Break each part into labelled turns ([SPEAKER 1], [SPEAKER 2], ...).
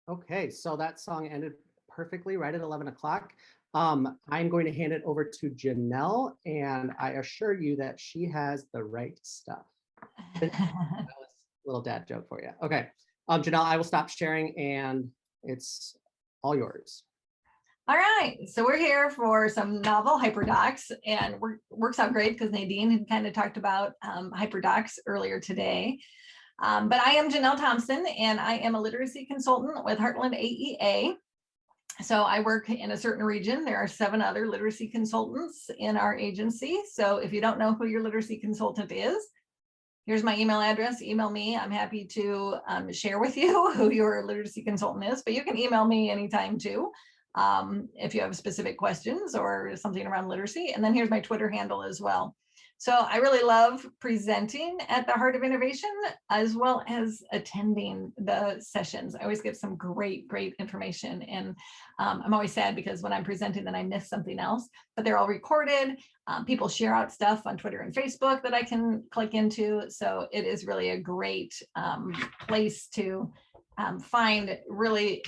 [SPEAKER 1] Okay, so that song ended perfectly right at 11 o'clock. I'm going to hand it over to Janelle, and I assure you that she has the right stuff. That was a little dad joke for you. Okay, Janelle, I will stop sharing, and it's all yours.
[SPEAKER 2] All right, so we're here for some novel Hyperdocs, and works out great because Nadine had kind of talked about Hyperdocs earlier today. But I am Janelle Thompson, and I am a literacy consultant with Heartland AEA. So I work in a certain region. There are 7 other literacy consultants in our agency. So if you don't know who your literacy consultant is, here's my email address. Email me. I'm happy to share with you who your literacy consultant is, but you can email me anytime too. If you have specific questions or something around literacy. And then here's my Twitter handle as well. So I really love presenting at the Heart of Innovation, as well as attending the sessions. I always get some great information. And I'm always sad because when I'm presenting, then I miss something else, but they're all recorded. People share out stuff on Twitter and Facebook that I can click into. So it is really a great place to find really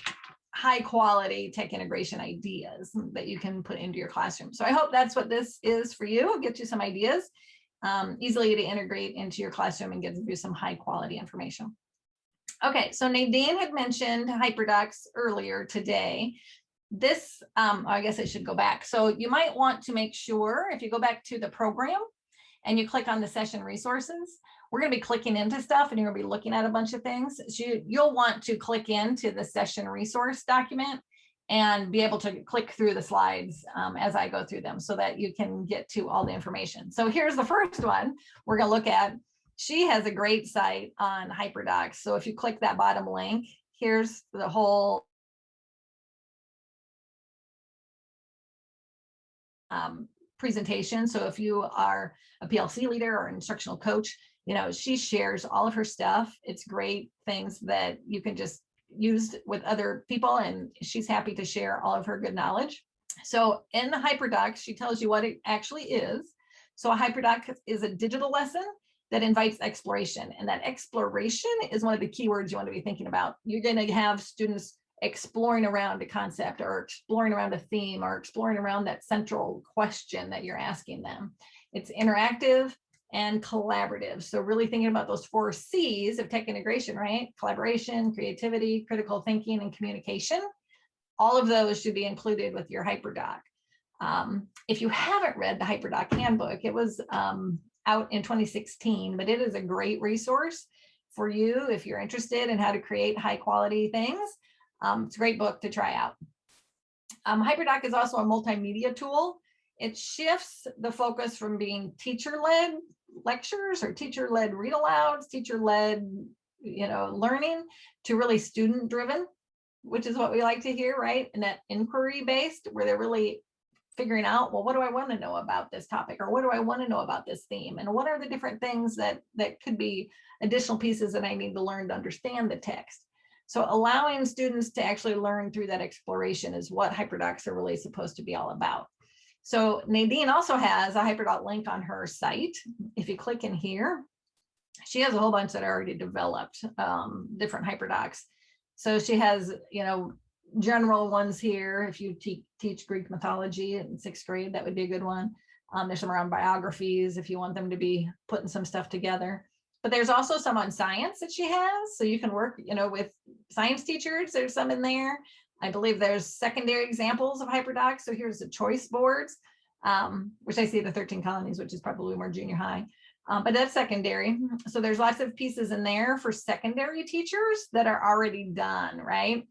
[SPEAKER 2] high quality tech integration ideas that you can put into your classroom. So I hope that's what this is for you. Get you some ideas easily to integrate into your classroom and give you some high quality information. Okay, so Nadine had mentioned Hyperdocs earlier today. This, I guess I should go back. So you might want to make sure if you go back to the program and you click on the session resources, we're going to be clicking into stuff and you're going to be looking at a bunch of things. So you'll want to click into the session resource document and be able to click through the slides as I go through them so that you can get to all the information. So here's the first one we're going to look at. She has a great site on Hyperdocs. So if you click that bottom link, here's the whole presentation. So if you are a PLC leader or instructional coach, you know, she shares all of her stuff. It's great things that you can just use with other people, and she's happy to share all of her good knowledge. So in the Hyperdocs, she tells you what it actually is. So a Hyperdoc is a digital lesson that invites exploration, and that exploration is one of the keywords you want to be thinking about. You're going to have students exploring around a concept or exploring around a theme or exploring around that central question that you're asking them. It's interactive and collaborative. So really thinking about those 4 C's of tech integration, right? Collaboration, creativity, critical thinking, and communication. All of those should be included with your Hyperdoc. If you haven't read the Hyperdoc handbook, it was out in 2016, but it is a great resource for you if you're interested in how to create high quality things. It's a great book to try out. Hyperdoc is also a multimedia tool. It shifts the focus from being teacher-led lectures or teacher-led read-alouds, teacher-led, learning, to really student-driven, which is what we like to hear, right? And that inquiry-based, where they're really figuring out, well, what do I want to know about this topic, or what do I want to know about this theme, and what are the different things that could be additional pieces that I need to learn to understand the text. So allowing students to actually learn through that exploration is what Hyperdocs are really supposed to be all about. So Nadine also has a Hyperdoc link on her site. If you click in here, she has a whole bunch that are already developed, different Hyperdocs. So she has, general ones here. If you teach Greek mythology in 6th grade, that would be a good one. There's some around biographies if you want them to be putting some stuff together. But there's also some on science that she has. So you can work, with science teachers. There's some in there. I believe there's secondary examples of Hyperdocs. So here's the choice boards, which I see the 13 colonies, which is probably more junior high. But that's secondary. So there's lots of pieces in there for secondary teachers that are already done, right?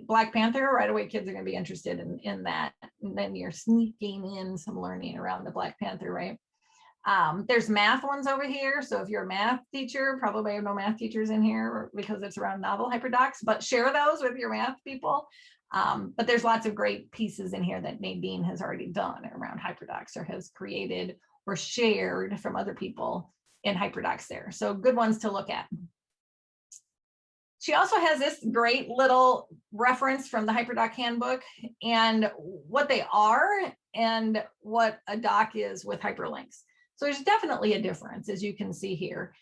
[SPEAKER 2] Black Panther, right away kids are going to be interested in that. And then you're sneaking in some learning around the Black Panther, right? There's math ones over here. So if you're a math teacher, probably have no math teachers in here because it's around novel Hyperdocs, but share those with your math people. But there's lots of great pieces in here that Nadine has already done around Hyperdocs or has created or shared from other people in Hyperdocs there. So good ones to look at. She also has this great little reference from the Hyperdoc handbook and what they are and what a doc is with hyperlinks. So there's definitely a difference, as you can see here.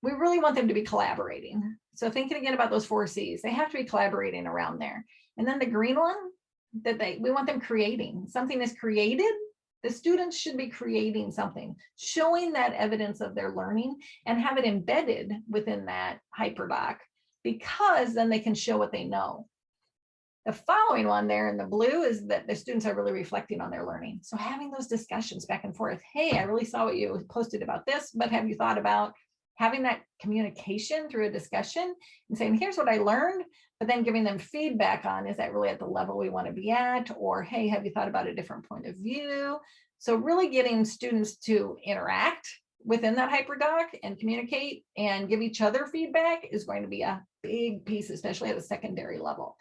[SPEAKER 2] we really want them to be collaborating. So thinking again about those 4 C's, they have to be collaborating around there. And then the green one, that we want them creating. Something is created, the students should be creating something, showing that evidence of their learning and have it embedded within that Hyperdoc, because then they can show what they know. The following one there in the blue is that the students are really reflecting on their learning. So having those discussions back and forth. Hey, I really saw what you posted about this, but have you thought about having that communication through a discussion and saying, here's what I learned, but then giving them feedback on, is that really at the level we want to be at? Or, hey, have you thought about a different point of view? So really getting students to interact within that Hyperdoc and communicate and give each other feedback is going to be a big piece, especially at a secondary level.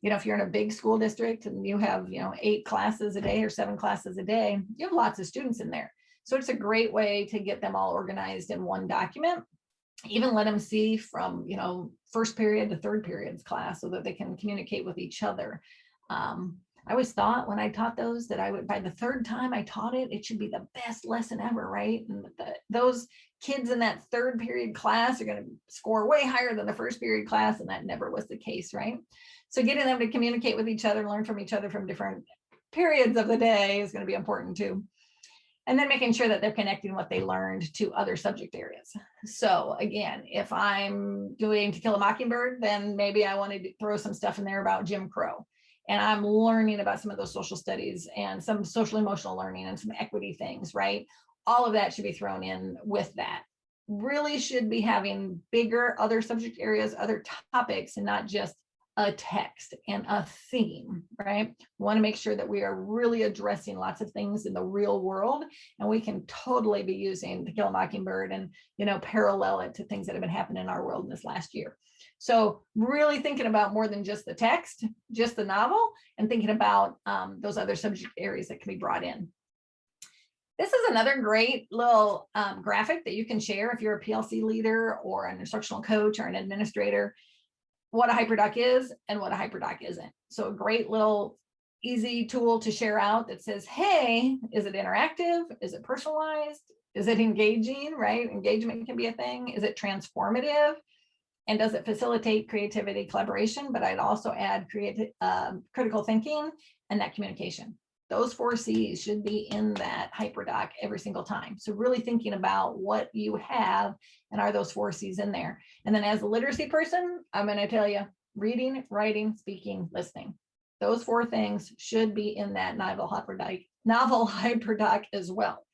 [SPEAKER 2] If you're in a big school district and you have, 8 classes a day or 7 classes a day, you have lots of students in there. So it's a great way to get them all organized in one document. Even let them see from, first period to third periods class so that they can communicate with each other. I always thought when I taught those that I would, by the third time I taught it, it should be the best lesson ever, right? And those kids in that third period class are going to score way higher than the first period class, and that never was the case, right? So getting them to communicate with each other, learn from each other from different periods of the day is going to be important too. And then making sure that they're connecting what they learned to other subject areas. So again, if I'm doing To Kill a Mockingbird, then maybe I want to throw some stuff in there about Jim Crow. And I'm learning about some of those social studies and some social emotional learning and some equity things, right? All of that should be thrown in with that. Really should be having bigger other subject areas, other topics, and not just a text and a theme, right? We want to make sure that we are really addressing lots of things in the real world, and we can totally be using To Kill a Mockingbird and, parallel it to things that have been happening in our world in this last year. So really thinking about more than just the text, just the novel, and thinking about those other subject areas that can be brought in. This is another great little graphic that you can share if you're a PLC leader or an instructional coach or an administrator, what a Hyperdoc is and what a Hyperdoc isn't. So a great little easy tool to share out that says, hey, is it interactive? Is it personalized? Is it engaging, right? Engagement can be a thing. Is it transformative? And does it facilitate creativity, collaboration? But I'd also add critical thinking and that communication. Those 4 C's should be in that Hyperdoc every single time. So really thinking about what you have and are those 4 C's in there. And then as a literacy person, I'm going to tell you, reading, writing, speaking, listening. Those 4 things should be in that novel Hyperdoc as well.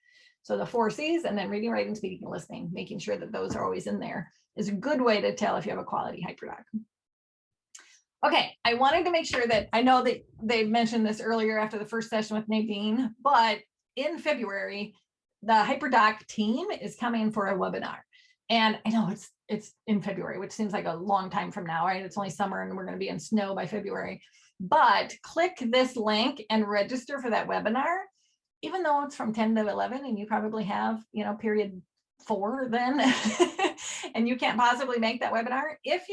[SPEAKER 2] So the 4 C's, and then reading, writing, speaking, listening, making sure that those are always in there is a good way to tell if you have a quality Hyperdoc. Okay, I wanted to make sure that, I know that they mentioned this earlier after the first session with Nadine, but in February, the Hyperdoc team is coming for a webinar. And I know it's in February, which seems like a long time from now, right? It's only summer and we're going to be in snow by February. But click this link and register for that webinar, even though it's from 10 to 11 and you probably have, period 4 then, and you can't possibly make that webinar. If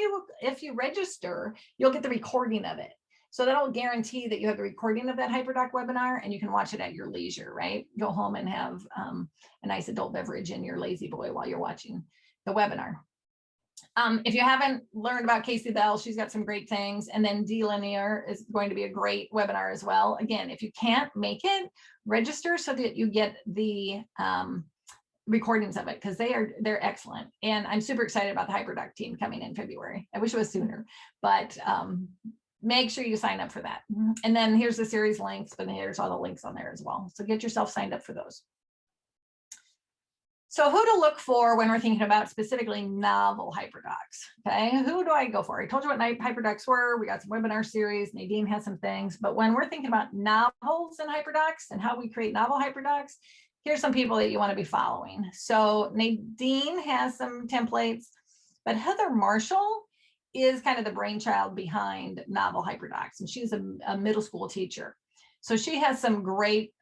[SPEAKER 2] you register, you'll get the recording of it. So that'll guarantee that you have the recording of that Hyperdoc webinar and you can watch it at your leisure, right? Go home and have a nice adult beverage in your lazy boy while you're watching the webinar. If you haven't learned about Casey Bell, she's got some great things. And then D-Linear is going to be a great webinar as well. Again, if you can't make it, register so that you get the recordings of it, because they're excellent. And I'm super excited about the Hyperdoc team coming in February. I wish it was sooner, but make sure you sign up for that. And then here's the series links, but here's all the links on there as well. So get yourself signed up for those. So who to look for when we're thinking about specifically novel Hyperdocs, okay? Who do I go for? I told you what Hyperdocs were. We got some webinar series. Nadine has some things, but when we're thinking about novels and Hyperdocs and how we create novel Hyperdocs, here's some people that you want to be following. So Nadine has some templates, but Heather Marshall is kind of the brainchild behind novel Hyperdocs, and she's a middle school teacher. So she has some great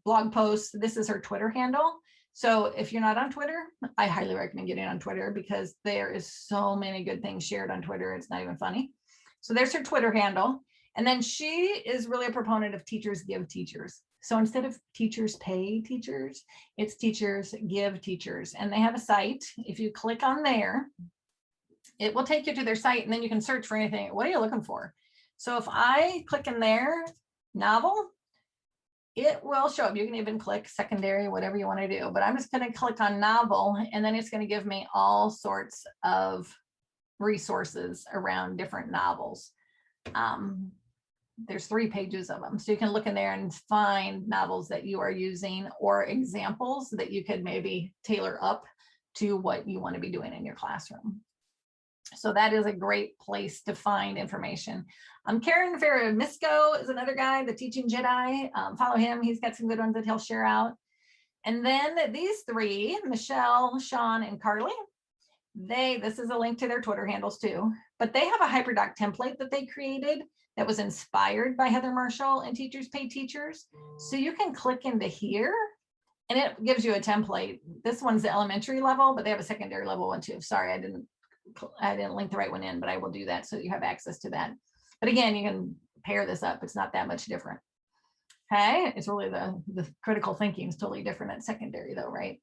[SPEAKER 2] blog posts. This is her Twitter handle. So if you're not on Twitter, I highly recommend getting on Twitter because there is so many good things shared on Twitter. It's not even funny. So there's her Twitter handle. And then she is really a proponent of teachers give teachers. So instead of teachers pay teachers, it's teachers give teachers. And they have a site. If you click on there, it will take you to their site, and then you can search for anything. What are you looking for? So if I click in there, novel, it will show up. You can even click secondary, whatever you want to do, but I'm just going to click on novel, and then it's going to give me all sorts of resources around different novels. There's 3 pages of them. So you can look in there and find novels that you are using or examples that you could maybe tailor up to what you want to be doing in your classroom. So that is a great place to find information. Karen Ferramisco is another guy, the Teaching Jedi. Follow him. He's got some good ones that he'll share out. And then these 3, Michelle, Sean, and Carly, this is a link to their Twitter handles too, but they have a Hyperdoc template that they created that was inspired by Heather Marshall and Teachers Pay Teachers. So you can click into here and it gives you a template. This one's the elementary level, but they have a secondary level one too. Sorry, I didn't link the right one in, but I will do that so you have access to that. But again, you can pair this up. It's not that much different. Okay, it's really the critical thinking is totally different at secondary though, right?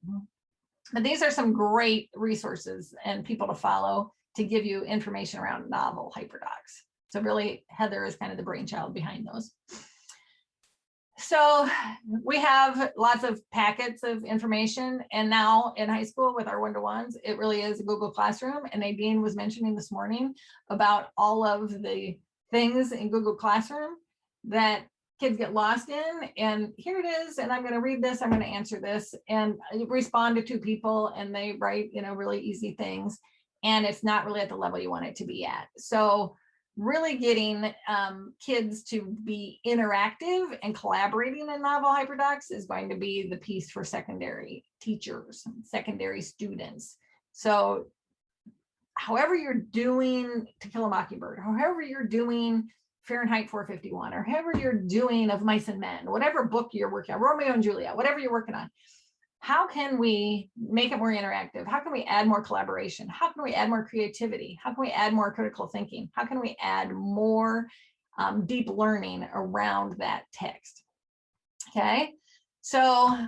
[SPEAKER 2] But these are some great resources and people to follow to give you information around novel Hyperdocs. So really, Heather is kind of the brainchild behind those. So we have lots of packets of information, and now in high school with our one-to-ones, it really is a Google Classroom. And Nadine was mentioning this morning about all of the things in Google Classroom that kids get lost in, and here it is, and I'm going to read this, I'm going to answer this, and respond to 2 people, and they write, really easy things, and it's not really at the level you want it to be at. So really getting kids to be interactive and collaborating in novel Hyperdocs is going to be the piece for secondary teachers, secondary students. So however you're doing To Kill a Mockingbird, however you're doing Fahrenheit 451, or however you're doing Of Mice and Men, whatever book you're working on, Romeo and Juliet, whatever you're working on, how can we make it more interactive? How can we add more collaboration? How can we add more creativity? How can we add more critical thinking? How can we add more deep learning around that text? Okay, so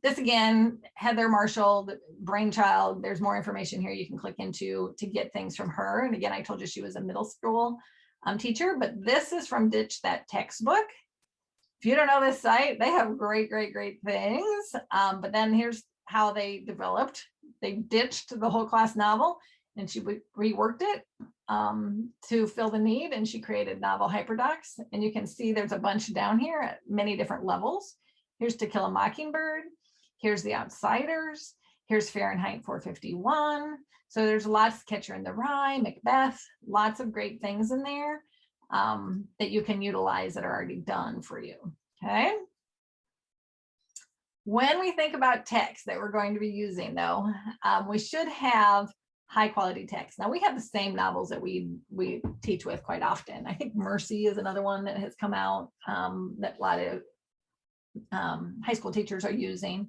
[SPEAKER 2] this again, Heather Marshall, the brainchild, there's more information here you can click into to get things from her. And again, I told you she was a middle school teacher, but this is from Ditch That Textbook. If you don't know this site, they have great things. But then here's how they developed. They ditched the whole class novel and she reworked it to fill the need, and she created novel Hyperdocs. And you can see there's a bunch down here at many different levels. Here's To Kill a Mockingbird. Here's The Outsiders. Here's Fahrenheit 451. So there's lots, Catcher in the Rye, Macbeth, lots of great things in there that you can utilize that are already done for you, okay? When we think about text that we're going to be using though, we should have high quality text. Now we have the same novels that we teach with quite often. I think Mercy is another one that has come out that a lot of high school teachers are using.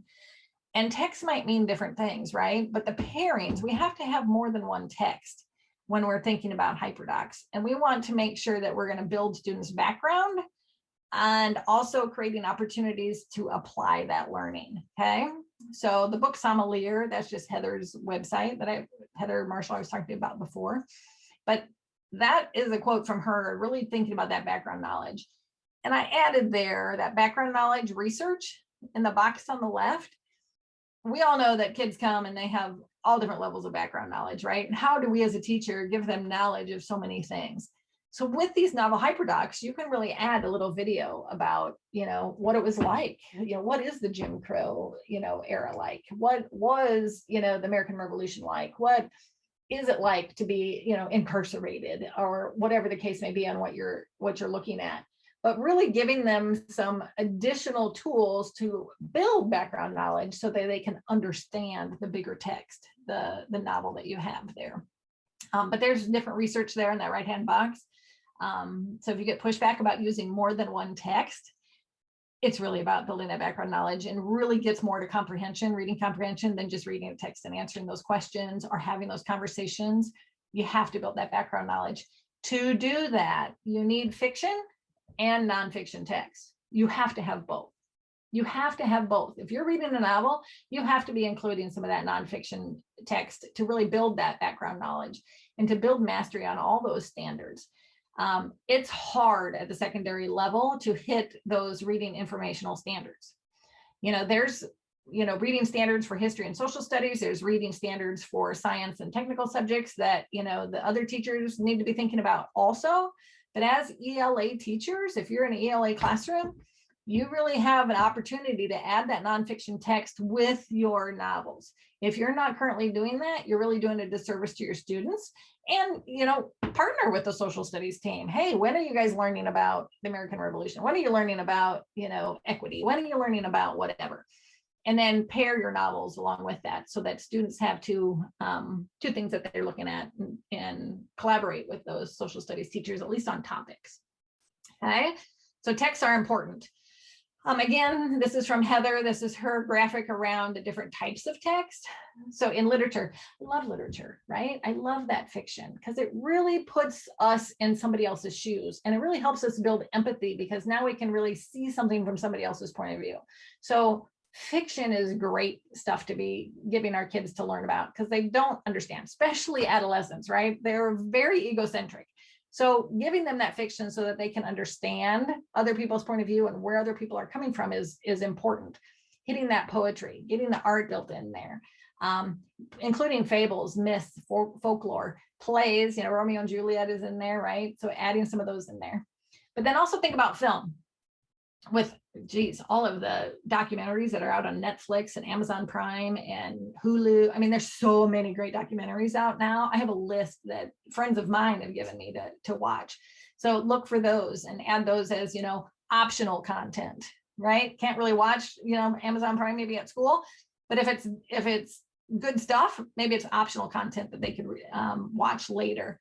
[SPEAKER 2] And text might mean different things, right? But the pairings, we have to have more than one text when we're thinking about Hyperdocs. And we want to make sure that we're going to build students' background and also creating opportunities to apply that learning, okay? So the book Sommelier, that's just Heather's website that Heather Marshall I was talking about before. But that is a quote from her, really thinking about that background knowledge. And I added there that background knowledge research in the box on the left. We all know that kids come and they have all different levels of background knowledge, right? And how do we as a teacher give them knowledge of so many things? So with these novel Hyperdocs, you can really add a little video about, what it was like, what is the Jim Crow, era like? What was, the American Revolution like? What is it like to be, incarcerated, or whatever the case may be on what you're looking at? But really giving them some additional tools to build background knowledge so that they can understand the bigger text, the novel that you have there. But there's different research there in that right-hand box. So if you get pushback about using more than one text, it's really about building that background knowledge, and really gets more to comprehension, reading comprehension, than just reading a text and answering those questions or having those conversations. You have to build that background knowledge. To do that, you need fiction and nonfiction text. you have to have both. You have to have both. If you're reading a novel, you have to be including some of that nonfiction text to really build that background knowledge and to build mastery on all those standards. It's hard at the secondary level to hit those reading informational standards. There's reading standards for history and social studies. There's reading standards for science and technical subjects that the other teachers need to be thinking about also. But as ELA teachers, if you're in an ELA classroom, you really have an opportunity to add that nonfiction text with your novels. If you're not currently doing that, you're really doing a disservice to your students. And, partner with the social studies team. Hey, when are you guys learning about the American Revolution? When are you learning about, equity? When are you learning about whatever? And then pair your novels along with that so that students have two things that they're looking at and collaborate with those social studies teachers, at least on topics. Okay, so texts are important. Again, this is from Heather. This is her graphic around the different types of text. So in literature, I love literature, right? I love that fiction because it really puts us in somebody else's shoes, and it really helps us build empathy because now we can really see something from somebody else's point of view. So fiction is great stuff to be giving our kids to learn about because they don't understand, especially adolescents, right? They're very egocentric. So giving them that fiction so that they can understand other people's point of view and where other people are coming from is important. Hitting that poetry, getting the art built in there, including fables, myths, folklore, plays, Romeo and Juliet is in there, right? So adding some of those in there. But then also think about film with, all of the documentaries that are out on Netflix and Amazon Prime and Hulu. I mean, there's so many great documentaries out now. I have a list that friends of mine have given me to watch. So look for those and add those as, optional content, right? Can't really watch, Amazon Prime maybe at school, but if it's good stuff, maybe it's optional content that they could watch later.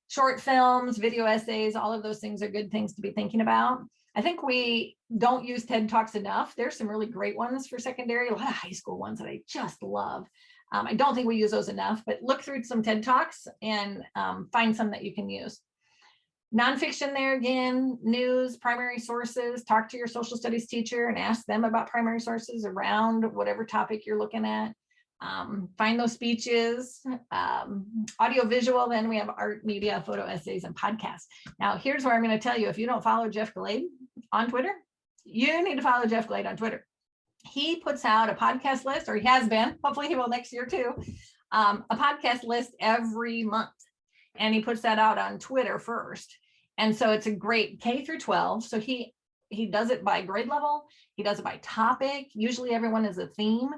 [SPEAKER 2] Short films, video essays, all of those things are good things to be thinking about. I think we don't use TED Talks enough. There's some really great ones for secondary, a lot of high school ones that I just love. I don't think we use those enough, but look through some TED Talks and find some that you can use. Nonfiction there again, news, primary sources, talk to your social studies teacher and ask them about primary sources around whatever topic you're looking at. Find those speeches, audio visual, then we have art, media, photo essays, and podcasts. Now, here's where I'm going to tell you, if you don't follow Jeff Glade on Twitter, you need to follow Jeff Glade on Twitter. He puts out a podcast list, or he has been, hopefully he will next year too, a podcast list every month. And he puts that out on Twitter first. And so it's a great K through 12. So he does it by grade level. He does it by topic. Usually everyone is a theme.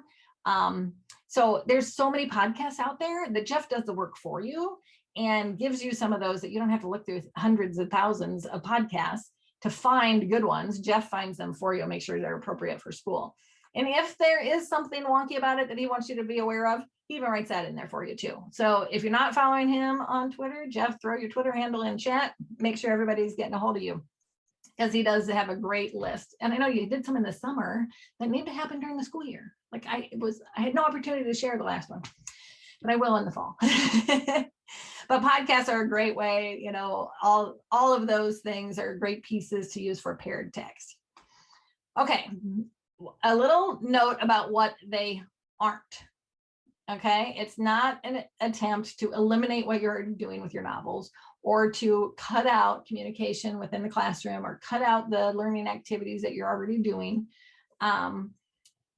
[SPEAKER 2] So there's so many podcasts out there that Jeff does the work for you and gives you some of those that you don't have to look through hundreds of thousands of podcasts to find good ones. Jeff finds them for you and make sure they're appropriate for school. And if there is something wonky about it that he wants you to be aware of, he even writes that in there for you too. So if you're not following him on Twitter, Jeff, throw your Twitter handle in chat, make sure everybody's getting a hold of you, because he does have a great list. And I know you did some in the summer that need to happen during the school year. Like I had no opportunity to share the last one, but I will in the fall. But podcasts are a great way, all of those things are great pieces to use for paired text. Okay, a little note about what they aren't. Okay, it's not an attempt to eliminate what you're doing with your novels or to cut out communication within the classroom or cut out the learning activities that you're already doing.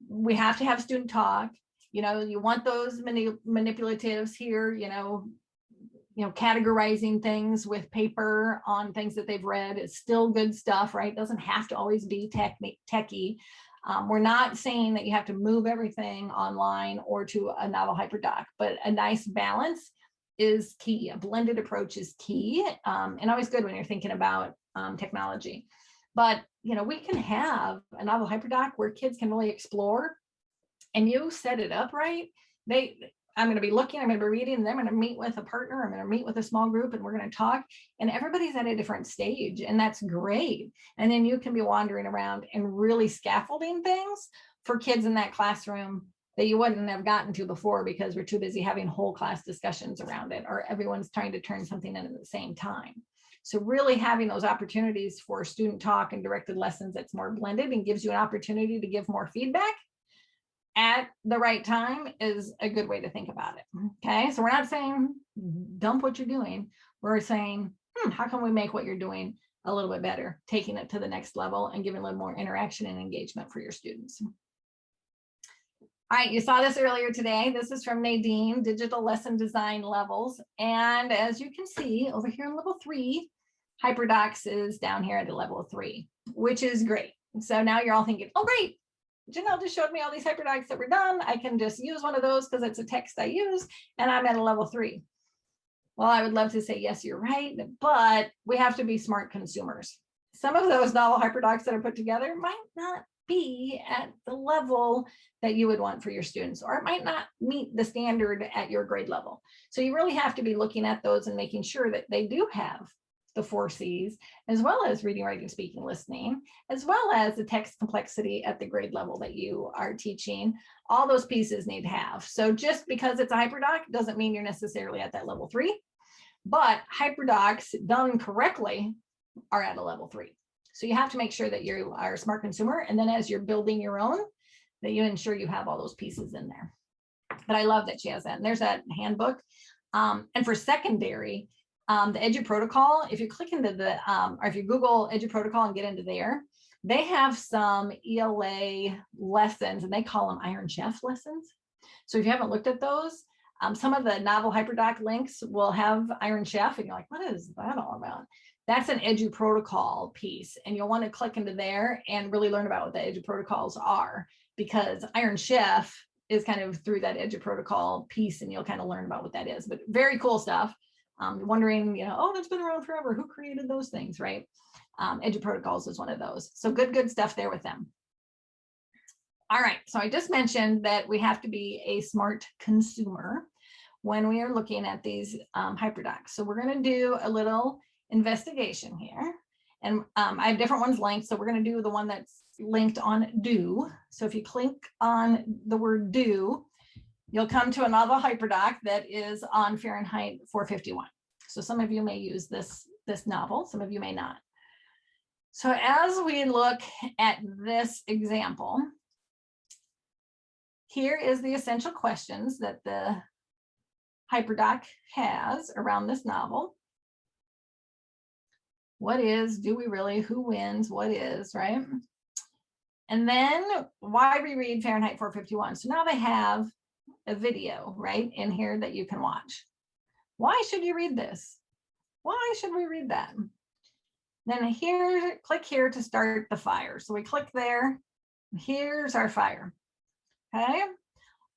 [SPEAKER 2] We have to have student talk. You want those manipulatives here, categorizing things with paper on things that they've read is still good stuff, right? It doesn't have to always be techie. We're not saying that you have to move everything online or to a novel hyperdoc, but a nice balance is key. A blended approach is key, and always good when you're thinking about technology. But we can have a novel hyperdoc where kids can really explore, and you set it up right. I'm going to be looking, I'm going to be reading, and then I'm going to meet with a partner, I'm going to meet with a small group, and we're going to talk, and everybody's at a different stage, and that's great. And then you can be wandering around and really scaffolding things for kids in that classroom that you wouldn't have gotten to before because we're too busy having whole class discussions around it, or everyone's trying to turn something in at the same time. So really having those opportunities for student talk and directed lessons that's more blended and gives you an opportunity to give more feedback at the right time is a good way to think about it. Okay, so we're not saying dump what you're doing. We're saying, how can we make what you're doing a little bit better, taking it to the next level and giving a little more interaction and engagement for your students. All right, you saw this earlier today. This is from Nadine, Digital Lesson Design Levels. And as you can see over here in level 3, Hyperdocs is down here at a level 3, which is great. So now you're all thinking, oh, great. Janelle just showed me all these Hyperdocs that were done. I can just use one of those because it's a text I use, and I'm at a level 3. Well, I would love to say, yes, you're right, but we have to be smart consumers. Some of those novel Hyperdocs that are put together might not be at the level that you would want for your students, or it might not meet the standard at your grade level. So you really have to be looking at those and making sure that they do have the 4 C's, as well as reading, writing, speaking, listening, as well as the text complexity at the grade level that you are teaching. All those pieces need to have. So just because it's a Hyperdoc doesn't mean you're necessarily at that level 3, but Hyperdocs done correctly are at a level 3. So you have to make sure that you are a smart consumer, and then as you're building your own, that you ensure you have all those pieces in there. But I love that she has that, and there's that handbook. And for secondary, the Edu Protocol, if you click into the, or if you Google Edu Protocol and get into there, they have some ELA lessons, and they call them Iron Chef lessons. So if you haven't looked at those, some of the novel Hyperdoc links will have Iron Chef, and you're like, what is that all about? That's an Edu Protocol piece, and you'll want to click into there and really learn about what the Edu Protocols are, because Iron Chef is kind of through that Edu Protocol piece, and you'll kind of learn about what that is. But very cool stuff. Wondering, oh, that's been around forever. Who created those things, right? Edu Protocols is one of those. So good stuff there with them. All right, so I just mentioned that we have to be a smart consumer when we are looking at these Hyperdocs. So we're going to do a little investigation here, and I have different ones linked. So we're going to do the one that's linked on do. So if you click on the word do, you'll come to a novel Hyperdoc that is on Fahrenheit 451. So some of you may use this novel, some of you may not. So as we look at this example, here is the essential questions that the Hyperdoc has around this novel. What is, do we really, who wins, what is, right? And then why reread Fahrenheit 451? So now they have a video right in here that you can watch. Why should you read this? Why should we read that? Then here, click here to start the fire. So we click there. Here's our fire. Okay.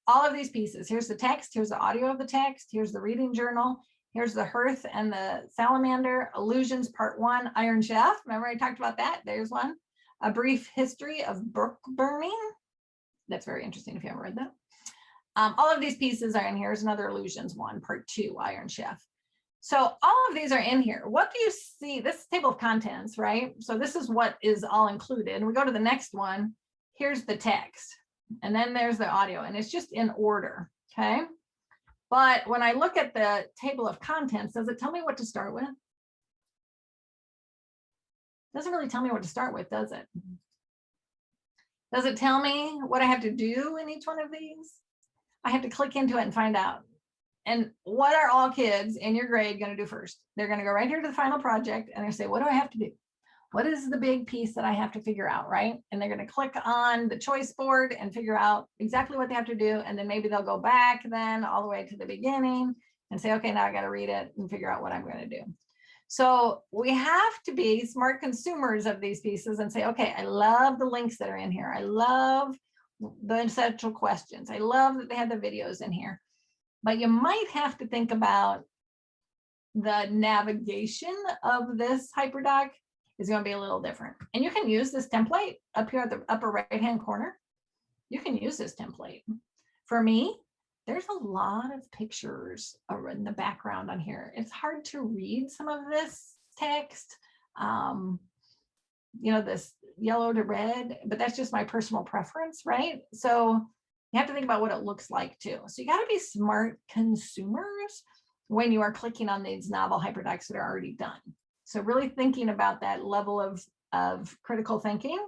[SPEAKER 2] All of these pieces. Here's the text. Here's the audio of the text. Here's the reading journal. Here's the hearth and the salamander. Illusions Part 1. Iron Chef. Remember I talked about that? There's one. A brief history of book burning. That's very interesting if you haven't read that. All of these pieces are in here. Here's another Illusions 1, Part 2, Iron Chef. So all of these are in here. What do you see? This is table of contents, right? So this is what is all included. And we go to the next one. Here's the text. And then there's the audio. And it's just in order, okay? But when I look at the table of contents, does it tell me what to start with? Doesn't really tell me what to start with, does it? Does it tell me what I have to do in each one of these? I have to click into it and find out. And what are all kids in your grade going to do first? They're going to go right here to the final project and they say, what do I have to do? What is the big piece that I have to figure out, right? And they're going to click on the choice board and figure out exactly what they have to do. And then maybe they'll go back then all the way to the beginning and say, okay, now I got to read it and figure out what I'm going to do. So we have to be smart consumers of these pieces and say, okay, I love the links that are in here. I love the essential questions. I love that they have the videos in here. But you might have to think about the navigation of this Hyperdoc is going to be a little different. And you can use this template up here at the upper right-hand corner. You can use this template. For me, there's a lot of pictures in the background on here. It's hard to read some of this text, this yellow to red, but that's just my personal preference, right? So you have to think about what it looks like too. So you got to be smart consumers when you are clicking on these novel Hyperdocs that are already done. So really thinking about that level of critical thinking,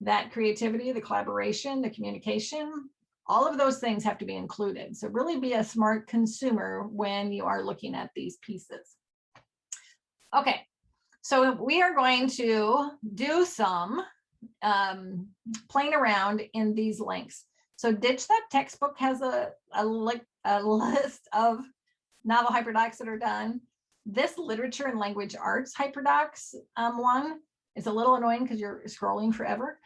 [SPEAKER 2] that creativity, the collaboration, the communication, all of those things have to be included. So really be a smart consumer when you are looking at these pieces. Okay, so we are going to do some playing around in these links. So Ditch That Textbook has a list of novel hyperdocs that are done. This literature and language arts hyperdocs one is a little annoying because you're scrolling forever,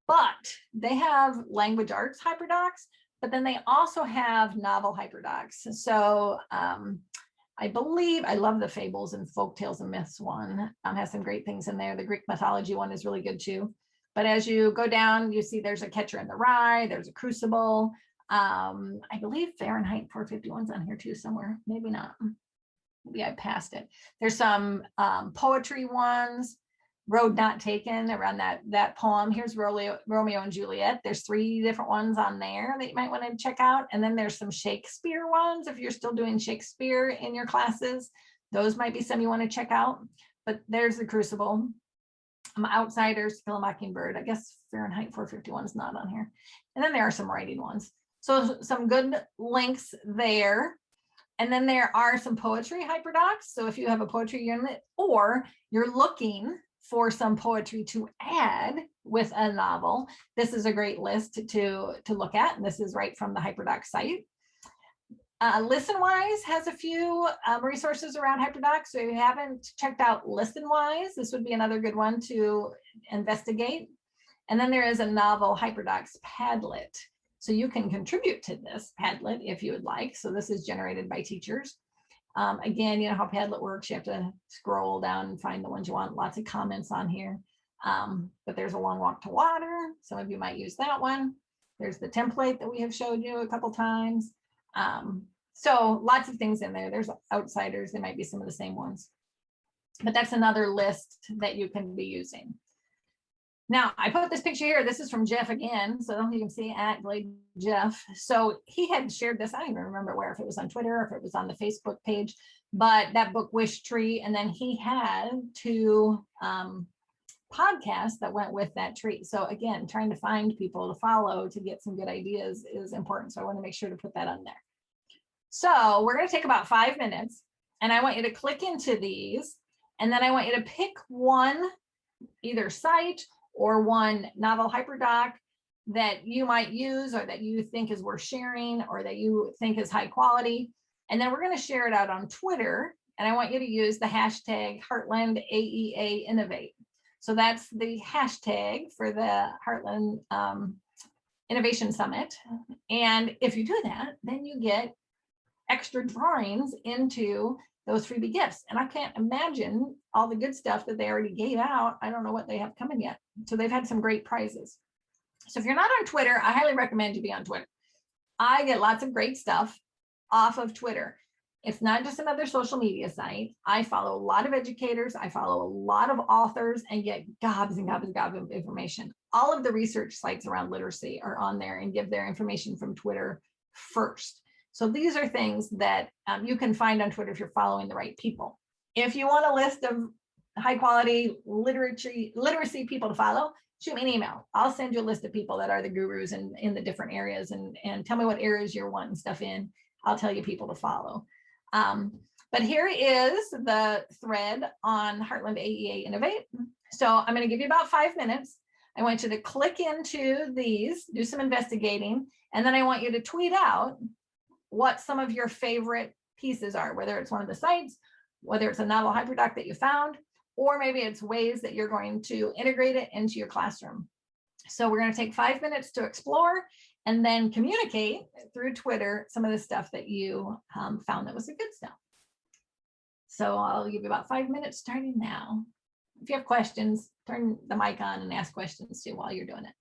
[SPEAKER 2] but they have language arts hyperdocs, but then they also have novel hyperdocs. So I believe, I love the fables and folk tales and myths one, has some great things in there. The Greek mythology one is really good too. But as you go down, you see there's a Catcher in the Rye, there's a Crucible. I believe Fahrenheit 451's on here too somewhere, maybe not. Maybe I passed it. There's some poetry ones, Road Not Taken, around that poem. Here's Romeo and Juliet. There's 3 different ones on there that you might want to check out. And then there's some Shakespeare ones. If you're still doing Shakespeare in your classes, those might be some you want to check out. But there's the Crucible. Outsiders, Kill a Mockingbird. I guess Fahrenheit 451 is not on here. And then there are some writing ones. So some good links there. And then there are some poetry hyperdocs. So if you have a poetry unit or you're looking for some poetry to add with a novel, this is a great list to look at. And this is right from the Hyperdocs site. ListenWise has a few resources around Hyperdocs. So if you haven't checked out ListenWise, this would be another good one to investigate. And then there is a novel Hyperdocs Padlet. So you can contribute to this Padlet if you would like. So this is generated by teachers. Again, you know how Padlet works. You have to scroll down and find the ones you want. Lots of comments on here. But there's a Long Walk to Water. Some of you might use that one. There's the template that we have showed you a couple times. So lots of things in there. There's Outsiders. They might be some of the same ones. But that's another list that you can be using. Now, I put this picture here. This is from Jeff again. So you can see at Glade Jeff. So he had shared this. I don't even remember where, if it was on Twitter or if it was on the Facebook page, but that book Wish Tree. And then he had 2 podcasts that went with that tree. So again, trying to find people to follow to get some good ideas is important. So I want to make sure to put that on there. So we're going to take about 5 minutes and I want you to click into these. And then I want you to pick one, either site or one novel hyperdoc that you might use or that you think is worth sharing or that you think is high quality. And then we're going to share it out on Twitter. And I want you to use the hashtag Heartland AEA Innovate. So that's the hashtag for the Heartland Innovation Summit. And if you do that, then you get extra drawings into those freebie gifts. And I can't imagine all the good stuff that they already gave out. I don't know what they have coming yet. So they've had some great prizes. So if you're not on Twitter, I highly recommend you be on Twitter. I get lots of great stuff off of Twitter. It's not just another social media site. I follow a lot of educators. I follow a lot of authors and get gobs and gobs and gobs of information. All of the research sites around literacy are on there and give their information from Twitter first. So these are things that you can find on Twitter if you're following the right people. If you want a list of high quality literacy people to follow, shoot me an email. I'll send you a list of people that are the gurus in the different areas and tell me what areas you're wanting stuff in. I'll tell you people to follow. But here is the thread on Heartland AEA Innovate. So I'm going to give you about 5 minutes. I want you to click into these, do some investigating, and then I want you to tweet out what some of your favorite pieces are, whether it's one of the sites, whether it's a novel hyperdoc that you found, or maybe it's ways that you're going to integrate it into your classroom. So we're going to take 5 minutes to explore and then communicate through Twitter some of the stuff that you found that was the good stuff. So I'll give you about 5 minutes starting now. If you have questions, turn the mic on and ask questions too while you're doing it.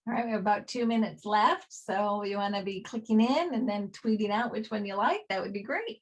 [SPEAKER 2] All right, we have about 2 minutes left. So you want to be clicking in and then tweeting out which one you like. That would be great.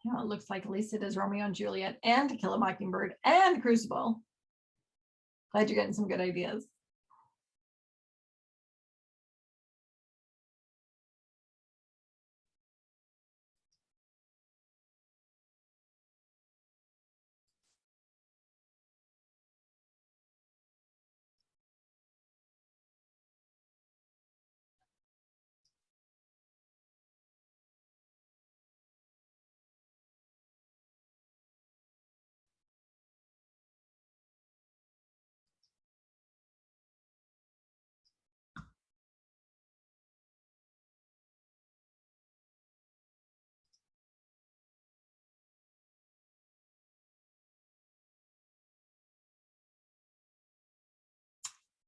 [SPEAKER 2] You know, it looks like Lisa does Romeo and Juliet and To Kill a Mockingbird and Crucible. Glad you're getting some good ideas.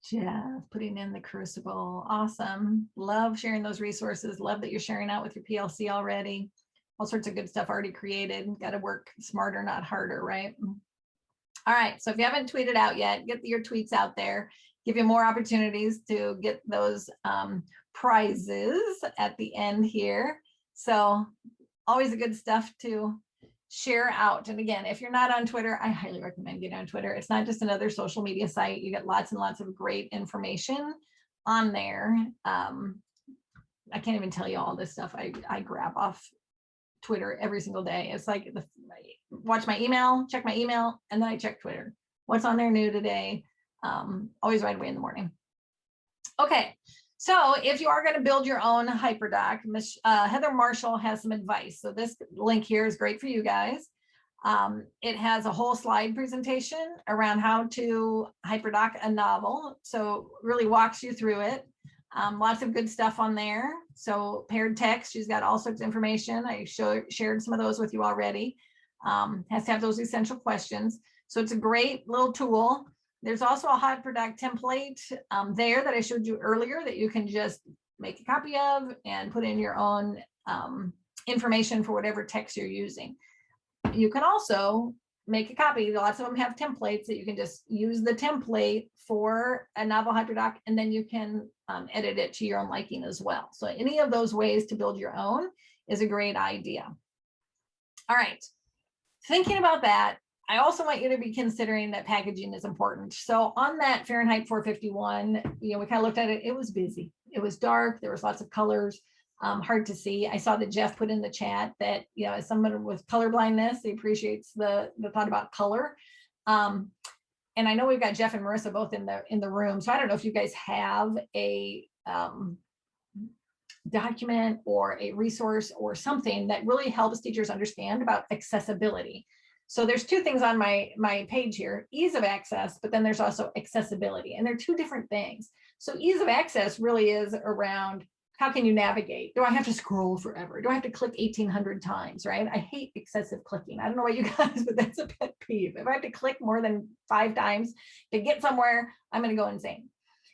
[SPEAKER 2] Jeff putting in the Crucible. Awesome. Love sharing those resources. Love that you're sharing out with your PLC already. All sorts of good stuff already created. Got to work smarter, not harder, right? All right. So if you haven't tweeted out yet, get your tweets out there. Give you more opportunities to get those prizes at the end here. So always a good stuff to share out. And again, if you're not on Twitter, I highly recommend getting on Twitter. It's not just another social media site. You get lots and lots of great information on there. I can't even tell you all this stuff I grab off Twitter every single day. It's like watch my email, check my email, and then I check Twitter. What's on there new today? Always right away in the morning. Okay. So if you are going to build your own Hyperdoc, Heather Marshall has some advice. So this link here is great for you guys. It has a whole slide presentation around how to Hyperdoc a novel. So really walks you through it. Lots of good stuff on there. So paired text, she's got all sorts of information. I shared some of those with you already. Has to have those essential questions. So it's a great little tool. There's also a Hyperdoc template there that I showed you earlier that you can just make a copy of and put in your own information for whatever text you're using. You can also make a copy. Lots of them have templates that you can just use the template for a novel Hyperdoc, and then you can edit it to your own liking as well. So any of those ways to build your own is a great idea. All right, thinking about that, I also want you to be considering that packaging is important. So on that Fahrenheit 451, we kind of looked at it. It was busy. It was dark. There was lots of colors, hard to see. I saw that Jeff put in the chat that, as someone with color blindness, he appreciates the thought about color. And I know we've got Jeff and Marissa both in the room. So I don't know if you guys have a document or a resource or something that really helps teachers understand about accessibility. So there's two things on my page here, ease of access, but then there's also accessibility, and they're two different things. So ease of access really is around how can you navigate? Do I have to scroll forever? Do I have to click 1,800 times, right? I hate excessive clicking. I don't know about you guys, but that's a pet peeve. If I have to click more than 5 times to get somewhere, I'm going to go insane.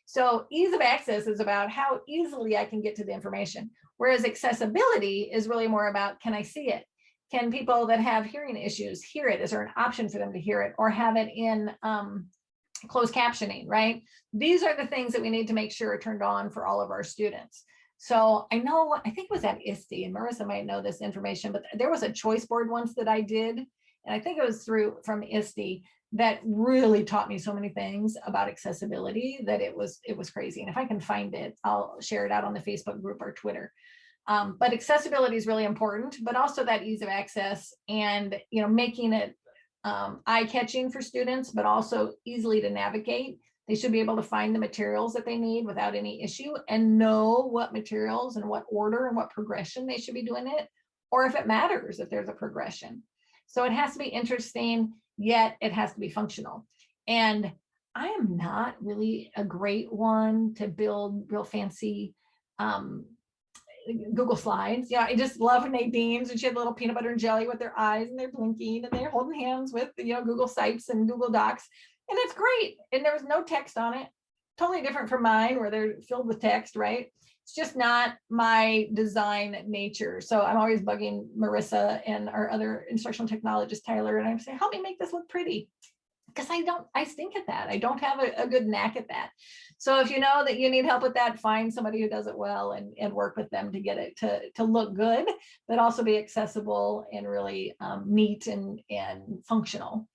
[SPEAKER 2] So ease of access is about how easily I can get to the information, whereas accessibility is really more about, can I see it? Can people that have hearing issues hear it? Is there an option for them to hear it or have it in closed captioning, right? These are the things that we need to make sure are turned on for all of our students. So I think it was at ISTE, and Marissa might know this information, but there was a choice board once that I did, and I think it was from ISTE, that really taught me so many things about accessibility that it was crazy. And if I can find it, I'll share it out on the Facebook group or Twitter. But accessibility is really important, but also that ease of access and, you know, making it eye-catching for students, but also easily to navigate. They should be able to find the materials that they need without any issue and know what materials and what order and what progression they should be doing it, or if it matters if there's a progression. So it has to be interesting, yet it has to be functional. And I am not really a great one to build real fancy Google Slides. Yeah, I just love Nadine's, and she had little peanut butter and jelly with their eyes and they're blinking and they're holding hands with, you know, Google Sites and Google Docs. And it's great. And there was no text on it. Totally different from mine where they're filled with text, right? It's just not my design nature. So I'm always bugging Marissa and our other instructional technologist, Tyler, and I'm saying, help me make this look pretty. Because I stink at that. I don't have a good knack at that. So if you know that you need help with that, find somebody who does it well and work with them to get it to look good, but also be accessible and really neat and functional.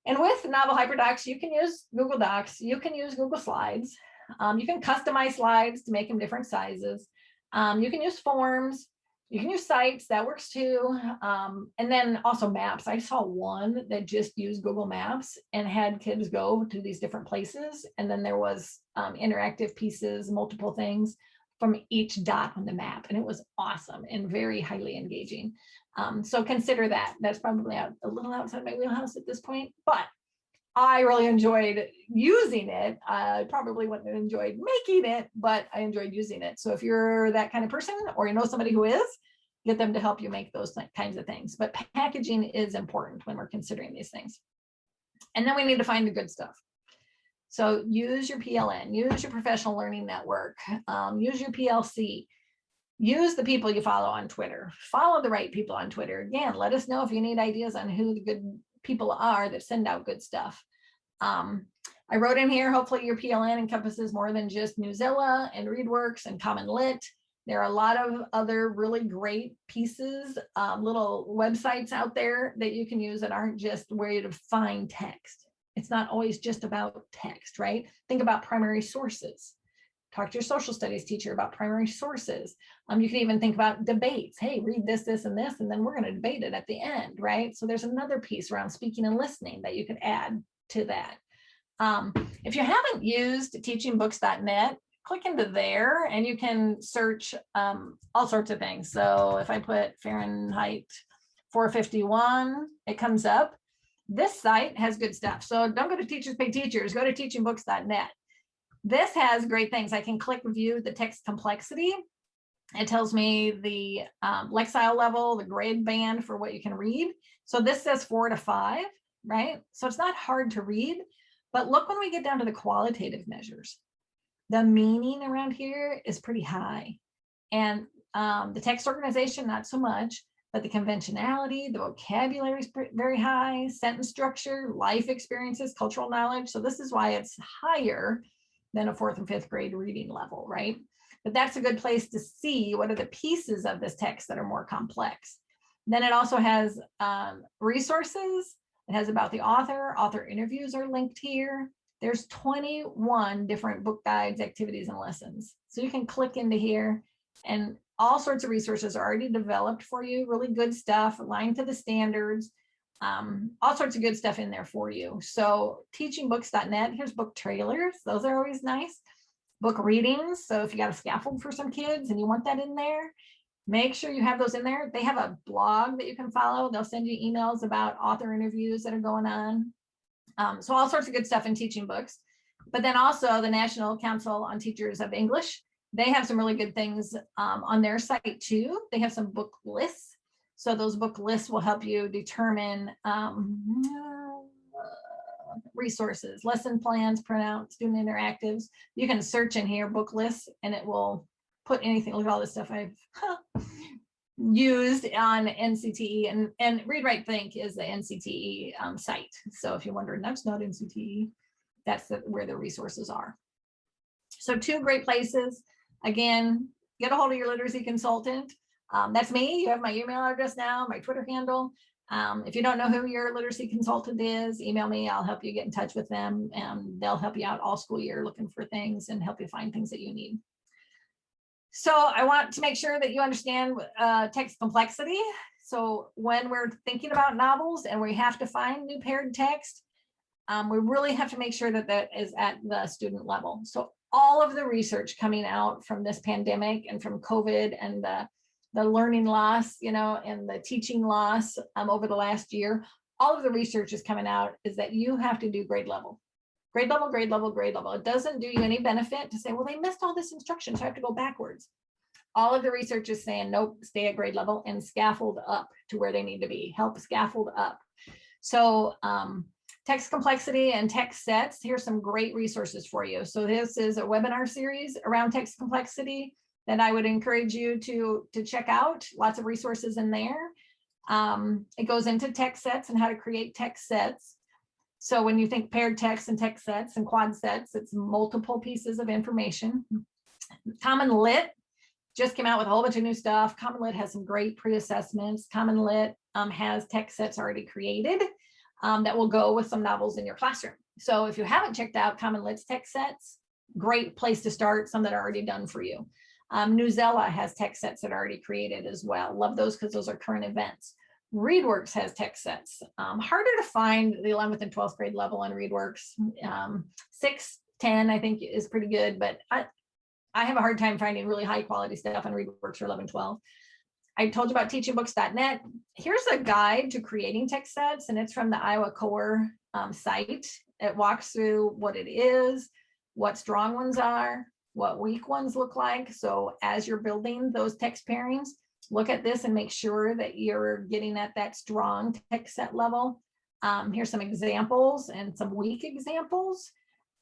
[SPEAKER 2] And with Novel Hyperdocs, you can use Google Docs, you can use Google Slides, you can customize slides to make them different sizes. You can use forms. You can use sites, that works too. And then also maps. I saw one that just used Google Maps and had kids go to these different places. And then there was interactive pieces, multiple things from each dot on the map. And it was awesome and very highly engaging. So consider that. That's probably a little outside my wheelhouse at this point, but I really enjoyed using it. I probably wouldn't have enjoyed making it, but I enjoyed using it. So if you're that kind of person or you know somebody who is, get them to help you make those kinds of things. But packaging is important when we're considering these things. And then we need to find the good stuff. So use your PLN, use your professional learning network, use your PLC, use the people you follow on Twitter, follow the right people on Twitter. Again, let us know if you need ideas on who the good people are that send out good stuff. I wrote in here, hopefully your PLN encompasses more than just Newzilla and ReadWorks and Common Lit. There are a lot of other really great pieces, little websites out there that you can use that aren't just where you to find text. It's not always just about text, right? Think about primary sources. Talk to your social studies teacher about primary sources. You can even think about debates. Hey, read this, this, and this, and then we're going to debate it at the end, right? So there's another piece around speaking and listening that you could add to that. If you haven't used teachingbooks.net, click into there and you can search all sorts of things. So if I put Fahrenheit 451, it comes up. This site has good stuff. So don't go to Teachers Pay Teachers, go to teachingbooks.net. This has great things. I can click view the text complexity. It tells me the lexile level, the grade band for what you can read. So this says 4 to 5, right? So it's not hard to read, but look when we get down to the qualitative measures. The meaning around here is pretty high. And the text organization, not so much, but the conventionality, the vocabulary is very high, sentence structure, life experiences, cultural knowledge. So this is why it's higher than a 4th and 5th grade reading level, right? But that's a good place to see what are the pieces of this text that are more complex. Then it also has resources. It has about the author. Author interviews are linked here. There's 21 different book guides, activities, and lessons. So you can click into here and all sorts of resources are already developed for you. Really good stuff, aligned to the standards. All sorts of good stuff in there for you. So teachingbooks.net, here's book trailers. Those are always nice. Book readings. So if you got a scaffold for some kids and you want that in there, make sure you have those in there. They have a blog that you can follow. They'll send you emails about author interviews that are going on. So all sorts of good stuff in teaching books. But then also the National Council on Teachers of English, they have some really good things on their site too. They have some book lists. So those book lists will help you determine resources, lesson plans, printouts, student interactives. You can search in here, book lists, and it will put anything. Look at all this stuff I've used on NCTE, and Read, Write, Think is the NCTE site. So if you're wondering, that's not NCTE, that's where the resources are. So 2 great places. Again, get a hold of your literacy consultant. That's me. You have my email address now, my Twitter handle. If you don't know who your literacy consultant is, email me. I'll help you get in touch with them, and they'll help you out all school year looking for things and help you find things that you need. So I want to make sure that you understand text complexity. So when we're thinking about novels and we have to find new paired text, we really have to make sure that that is at the student level. So all of the research coming out from this pandemic and from COVID and the learning loss, you know, and the teaching loss over the last year, all of the research is coming out is that you have to do grade level. Grade level, grade level, grade level. It doesn't do you any benefit to say, well, they missed all this instruction, so I have to go backwards. All of the research is saying, nope, stay at grade level and scaffold up to where they need to be. Help scaffold up. So text complexity and text sets, here's some great resources for you. So this is a webinar series around text complexity that I would encourage you to check out. Lots of resources in there. It goes into text sets and how to create text sets. So when you think paired text and text sets and quad sets, it's multiple pieces of information. Common Lit just came out with a whole bunch of new stuff. Common Lit has some great pre-assessments. Common Lit has text sets already created that will go with some novels in your classroom. So if you haven't checked out Common Lit's text sets, great place to start, some that are already done for you. Newsela has text sets that are already created as well. Love those because those are current events. ReadWorks has text sets. Harder to find the 11th and 12th grade level on ReadWorks. 6, 10, I think is pretty good, but I have a hard time finding really high quality stuff on ReadWorks for 11, 12. I told you about teachingbooks.net. Here's a guide to creating text sets, and it's from the Iowa Core site. It walks through what it is, what strong ones are, what weak ones look like. So as you're building those text pairings, look at this and make sure that you're getting at that strong text set level. Here's some examples and some weak examples.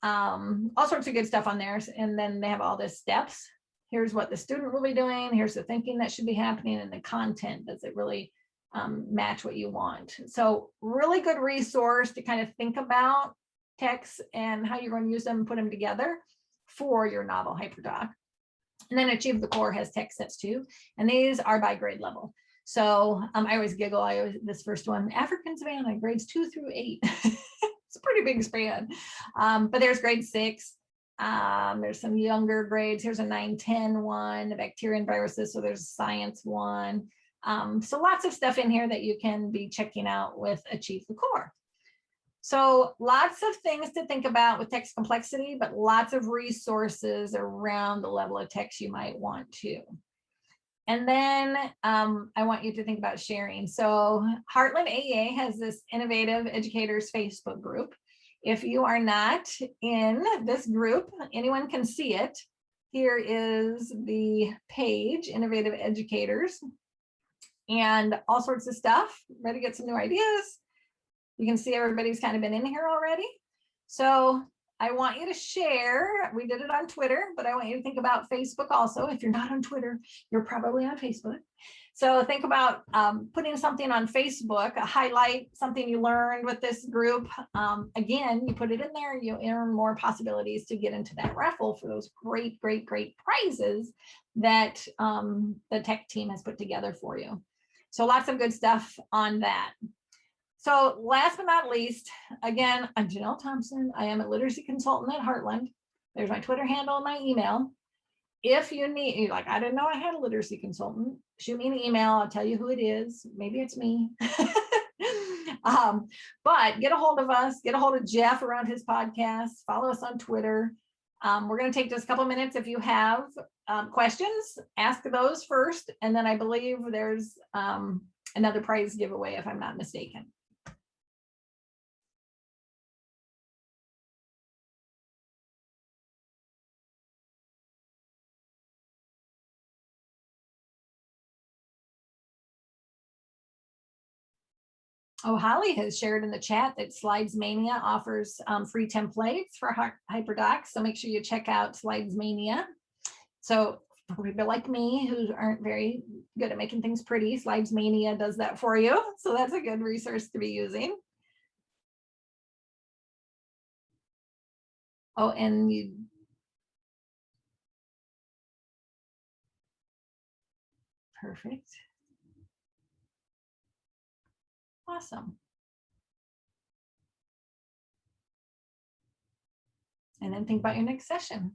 [SPEAKER 2] All sorts of good stuff on there. And then they have all the steps. Here's what the student will be doing. Here's the thinking that should be happening, and the content. Does it really match what you want? So really good resource to kind of think about texts and how you're going to use them and put them together for your novel Hyperdoc. And then Achieve the Core has text sets too. And these are by grade level. So I always giggle. This first one, African Savannah, grades 2 through 8. It's a pretty big span. But there's grade 6. There's some younger grades. Here's a 9, 10 one, a bacteria and viruses. So there's a science one. So lots of stuff in here that you can be checking out with Achieve the Core. So lots of things to think about with text complexity, but lots of resources around the level of text you might want to. And then I want you to think about sharing. So Heartland AA has this Innovative Educators Facebook group. If you are not in this group, anyone can see it. Here is the page, Innovative Educators, and all sorts of stuff. Ready to get some new ideas? You can see everybody's kind of been in here already. So I want you to share. We did it on Twitter, but I want you to think about Facebook also. If you're not on Twitter, you're probably on Facebook. So think about putting something on Facebook, highlight something you learned with this group. Again, you put it in there, you earn more possibilities to get into that raffle for those great, great, great prizes that the tech team has put together for you. So lots of good stuff on that. So last but not least, again, I'm Janelle Thompson. I am a literacy consultant at Heartland. There's my Twitter handle and my email. If you need, you're like, I didn't know I had a literacy consultant, shoot me an email. I'll tell you who it is. Maybe it's me. But get a hold of us, get a hold of Jeff around his podcast, follow us on Twitter. We're going to take just a couple minutes. If you have questions, ask those first. And then I believe there's another prize giveaway, if I'm not mistaken. Oh, Holly has shared in the chat that Slides Mania offers free templates for Hyperdocs. So make sure you check out Slides Mania. So for people like me who aren't very good at making things pretty, Slides Mania does that for you. So that's a good resource to be using. Oh, and you. Perfect. Awesome. And then think about your next session.